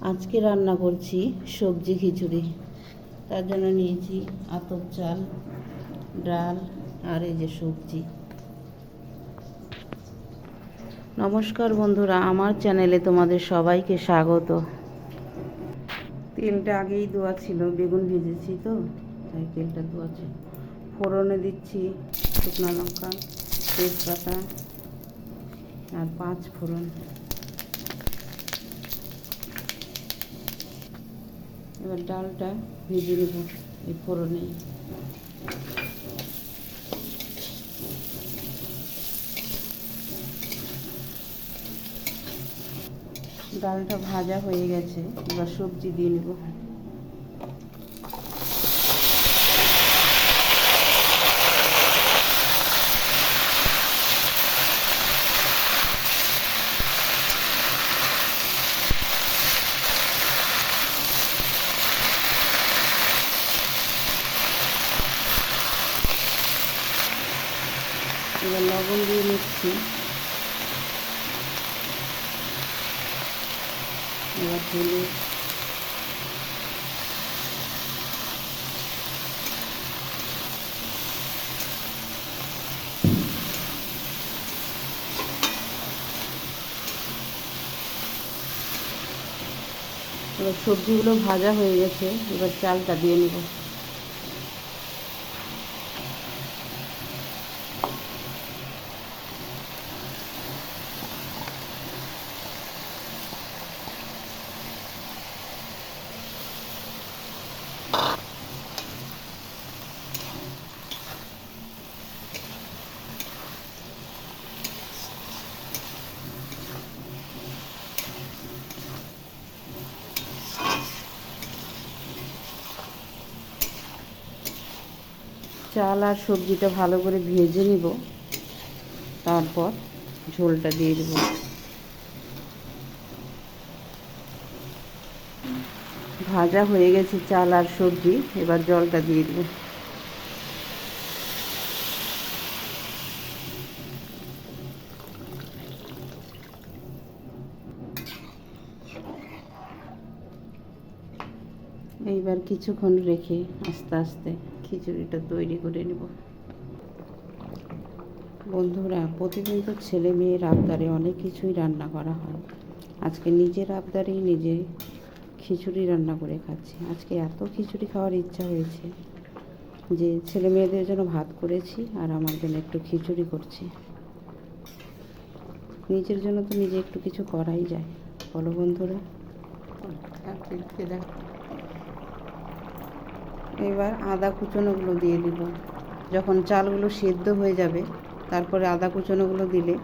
আজকে রান্না করছি সবজি খিচুড়ি। তার জন্য নিয়েছি আতপ চাল, ডাল আর এই যে সবজি। নমস্কার বন্ধুরা, আমার চ্যানেলে তোমাদের সবাইকে স্বাগত। তেলটা আগেই দেওয়া ছিল, বেগুন ভেজেছি তো তাই তেলটা দেওয়া ছিল। ফোড়নে দিচ্ছি শুকনো লঙ্কা, তেজপাতা আর 5 ফোড়ন। এবার ডালটা ভেজে নেব এই ফোড়নে। ডালটা ভাজা হয়ে গেছে, এবার সবজি দিয়ে নেব। এবার লবণ দিয়ে নিচ্ছি। এবার হলুদ, এবার সবজিগুলো ভাজা হয়ে গেছে, এবার চালটা দিয়ে নেব। চাল আর সবজিটা ভালো করে ভেজে নিব, তারপর ঝোলটা দিয়ে দেব। ভাজা হয়ে গেছে চাল আর সবজি, এবার জলটা দিয়ে দেব। এইবার কিছুক্ষণ রেখে আস্তে আস্তে খিচুড়িটা তৈরি করে নেব। বন্ধুরা, প্রতিদিন তো ছেলে মেয়ের আবদারে অনেক কিছুই রান্না করা হয়। আজকে নিজের আবদারেই নিজে খিচুড়ি রান্না করে খাচ্ছি। আজকে এত খিচুড়ি খাওয়ার ইচ্ছা হয়েছে যে ছেলে মেয়েদের জন্য ভাত করেছি আর আমার জন্য একটু খিচুড়ি করছি। নিজের জন্য তো নিজে একটু কিছু করাই যায়, বলো বন্ধুরা। এবার আদা কুচনোগুলো দিয়ে দিব। যখন চালগুলো সেদ্ধ হয়ে যাবে তারপরে আদা কুচনোগুলো দিলে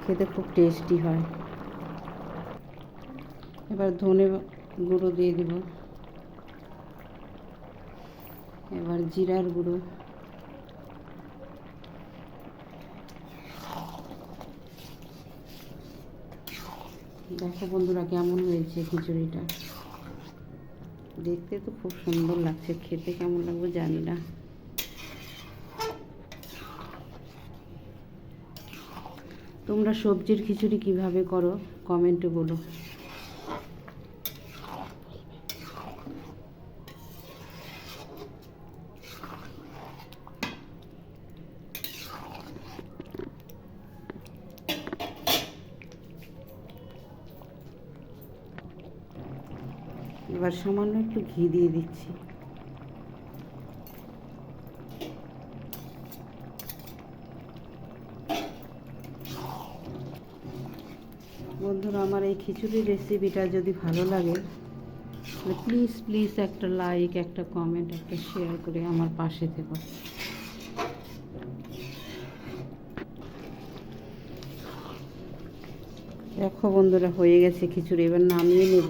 খেতে খুব টেস্টি হয়। এবার ধনে গুঁড়ো দিয়ে দিব। এবার জিরার গুঁড়ো, দেখো বন্ধুরা কেমন হয়েছে খিচুড়িটা। দেখতে তো খুব সুন্দর লাগছে, খেতে কেমন লাগবে জানি না। তোমরা সবজির খিচুড়ি কিভাবে করো কমেন্টে বলো। এবার সামান্য একটু ঘি দিয়ে দিচ্ছি। বন্ধুরা, আমার এই খিচুড়ির রেসিপিটা যদি ভালো লাগে তাহলে প্লিজ প্লিজ একটা লাইক, একটা কমেন্ট, একটা শেয়ার করে আমার পাশে থেকো। দেখো বন্ধুরা, হয়ে গেছে খিচুড়ি, এবার নামিয়ে নেব।